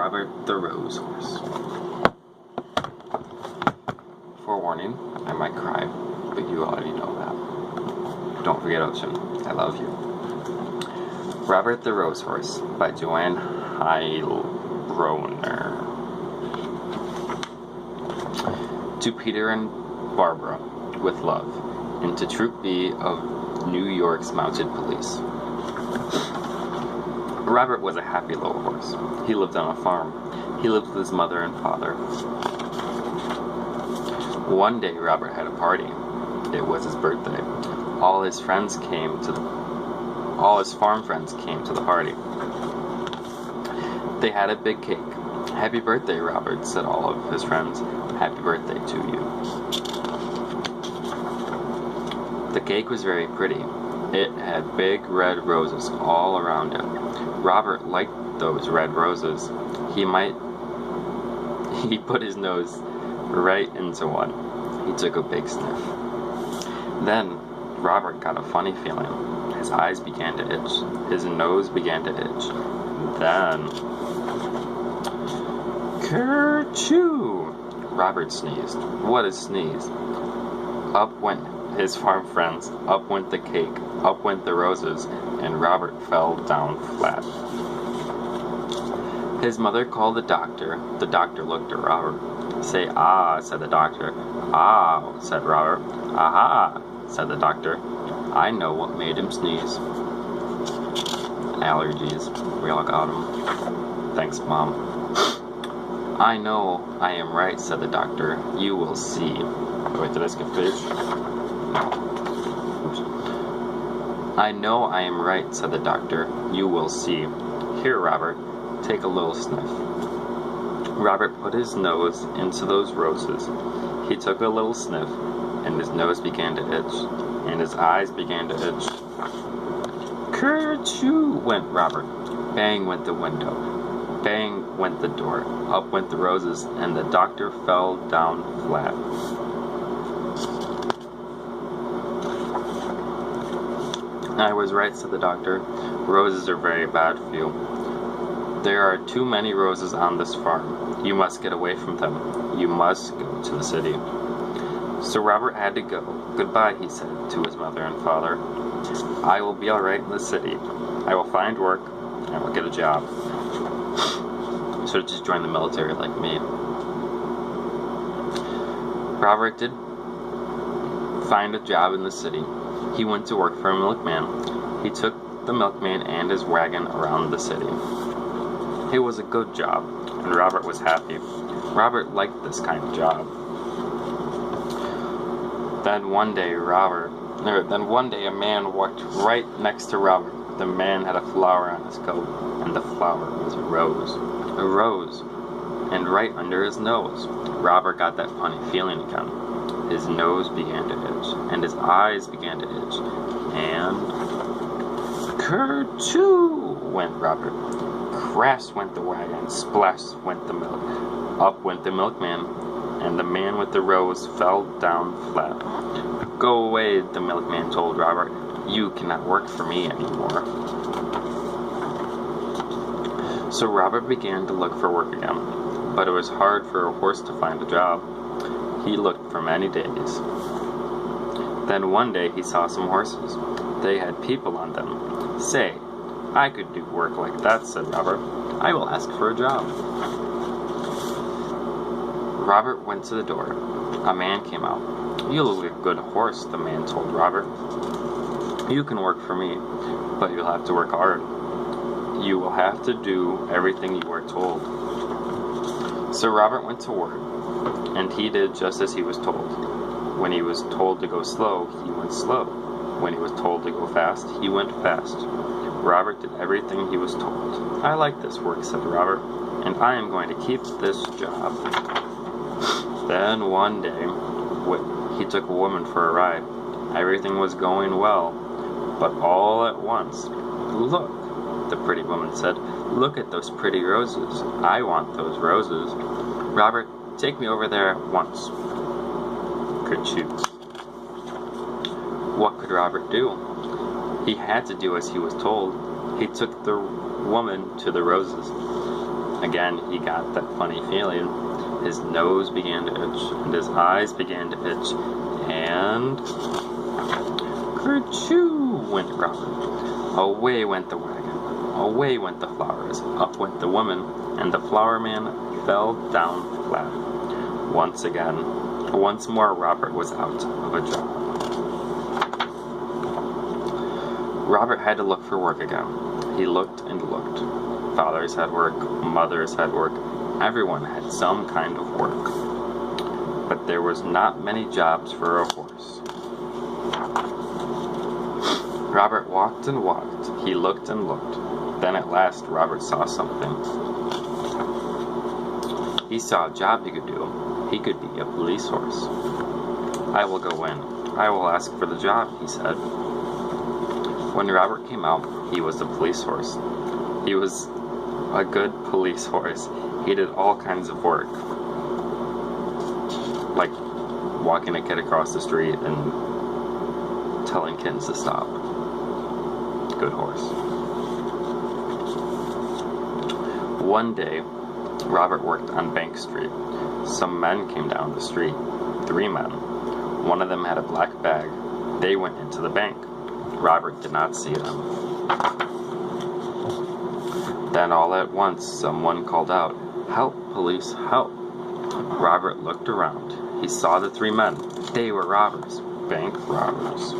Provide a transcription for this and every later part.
Robert the Rose Horse. Forewarning, I might cry, but you already know that. Don't forget Ocean, I love you. Robert the Rose Horse by Joanne Heilbronner. To Peter and Barbara, with love, and to Troop B of New York's Mounted Police. Robert was a happy little horse. He lived on a farm. He lived with his mother and father. One day Robert had a party. It was his birthday. All his farm friends came to the party. They had a big cake. "Happy birthday, Robert," said all of his friends. "Happy birthday to you." The cake was very pretty. It had big red roses all around it. Robert liked those red roses. He put his nose right into one. He took a big sniff. Then Robert got a funny feeling. His eyes began to itch. His nose began to itch. Then, kerchoo! Robert sneezed. What a sneeze. Up went his farm friends, up went the cake, up went the roses, and Robert fell down flat. His mother called the doctor. The doctor looked at Robert. "Say ah," said the doctor. "Ah," said Robert. "Aha," said the doctor. "I know what made him sneeze." Allergies. We all got them. Thanks, Mom. "I know I am right," said the doctor. "You will see." Wait, did I skip page? Oops. "I know I am right," said the doctor. "You will see. Here, Robert, take a little sniff." Robert put his nose into those roses. He took a little sniff, and his nose began to itch, and his eyes began to itch. Kerchoo went Robert. Bang went the window. Bang went the door. Up went the roses, and the doctor fell down flat. "I was right," said the doctor. "Roses are very bad for you. There are too many roses on this farm. You must get away from them. You must go to the city." So Robert had to go. "Goodbye," he said to his mother and father. "I will be all right in the city. I will find work. I will get a job." You should have just joined the military like me. Robert did find a job in the city. He went to work for a milkman. He took the milkman and his wagon around the city. It was a good job, and Robert was happy. Robert liked this kind of job. Then one day a man walked right next to Robert. The man had a flower on his coat, and the flower was a rose. A rose. And right under his nose. Robert got that funny feeling again. His nose began to itch, and his eyes began to itch, and kerchoo went Robert. Crash went the wagon, splash went the milk. Up went the milkman, and the man with the rose fell down flat. "Go away," the milkman told Robert. "You cannot work for me anymore." So Robert began to look for work again, but it was hard for a horse to find a job. He looked for many days. Then one day he saw some horses. They had people on them. "Say, I could do work like that," said Robert. "I will ask for a job." Robert went to the door. A man came out. "You look like a good horse," the man told Robert. "You can work for me, but you'll have to work hard. You will have to do everything you are told." So Robert went to work, and he did just as he was told. When he was told to go slow, he went slow. When he was told to go fast, he went fast. Robert did everything he was told. "I like this work," said Robert, "and I am going to keep this job." Then one day, he took a woman for a ride. Everything was going well, but all at once, "Look," the pretty woman said. "Look at those pretty roses. I want those roses. Robert, take me over there at once." Kerchoo. What could Robert do? He had to do as he was told. He took the woman to the roses. Again, he got that funny feeling. His nose began to itch, and his eyes began to itch, and kerchoo went Robert. Away went the wagon, away went the flowers, up went the woman, and the flower man fell down flat. Once more Robert was out of a job. Robert had to look for work again. He looked and looked. Fathers had work, mothers had work, everyone had some kind of work. But there was not many jobs for a horse. Robert walked and walked. He looked and looked. Then at last Robert saw something. He saw a job he could do. He could be a police horse. I will go in. I will ask for the job, he said. When Robert came out, he was a police horse. He was a good police horse. He did all kinds of work, like walking a kid across the street and telling kids to stop. Good horse. One day, Robert worked on Bank Street. Some men came down the street. 3 men. One of them had a black bag. They went into the bank. Robert did not see them. Then all at once someone called out, "Help, police, help!" Robert looked around. He saw the 3 men. They were robbers. Bank robbers.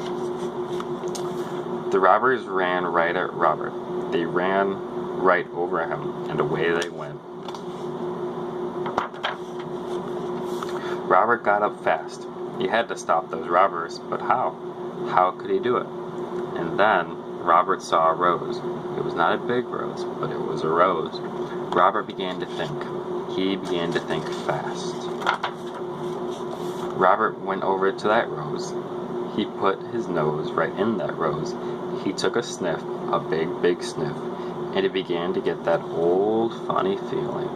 The robbers ran right at Robert. They ran right over him, and away they went. Robert got up fast. He had to stop those robbers, but how? How could he do it? And then Robert saw a rose. It was not a big rose, but it was a rose. Robert began to think. He began to think fast. Robert went over to that rose. He put his nose right in that rose. He took a sniff, a big, big sniff, and he began to get that old, funny feeling.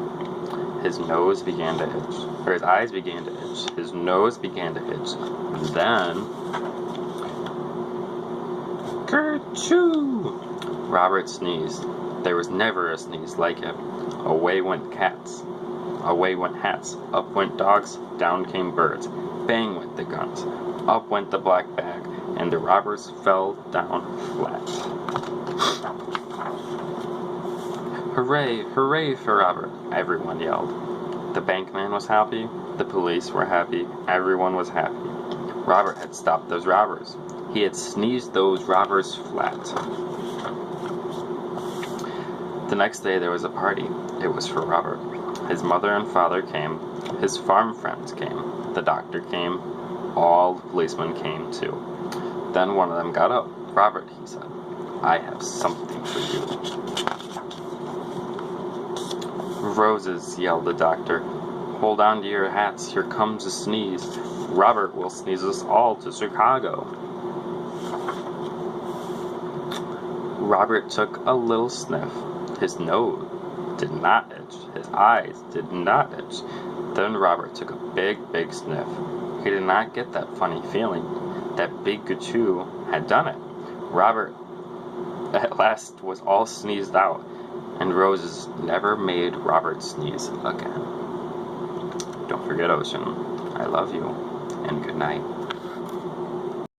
His nose began to itch, or his eyes began to itch. His nose began to itch. Then, kerchoo! Robert sneezed. There was never a sneeze like it. Away went cats. Away went hats. Up went dogs. Down came birds. Bang went the guns. Up went the black bag, and the robbers fell down flat. Hooray, hooray for Robert, everyone yelled. The bankman was happy. The police were happy. Everyone was happy. Robert had stopped those robbers. He had sneezed those robbers flat. The next day there was a party. It was for Robert. His mother and father came. His farm friends came. The doctor came. All the policemen came too. Then one of them got up. "Robert," he said, "I have something for you." "Roses," yelled the doctor. "Hold on to your hats. Here comes a sneeze. Robert will sneeze us all to Chicago." Robert took a little sniff. His nose did not itch. His eyes did not itch. Then Robert took a big, big sniff. He did not get that funny feeling. That big kerchoo had done it. Robert at last was all sneezed out, and roses never made Robert sneeze again. Don't forget, Ocean, I love you, and good night.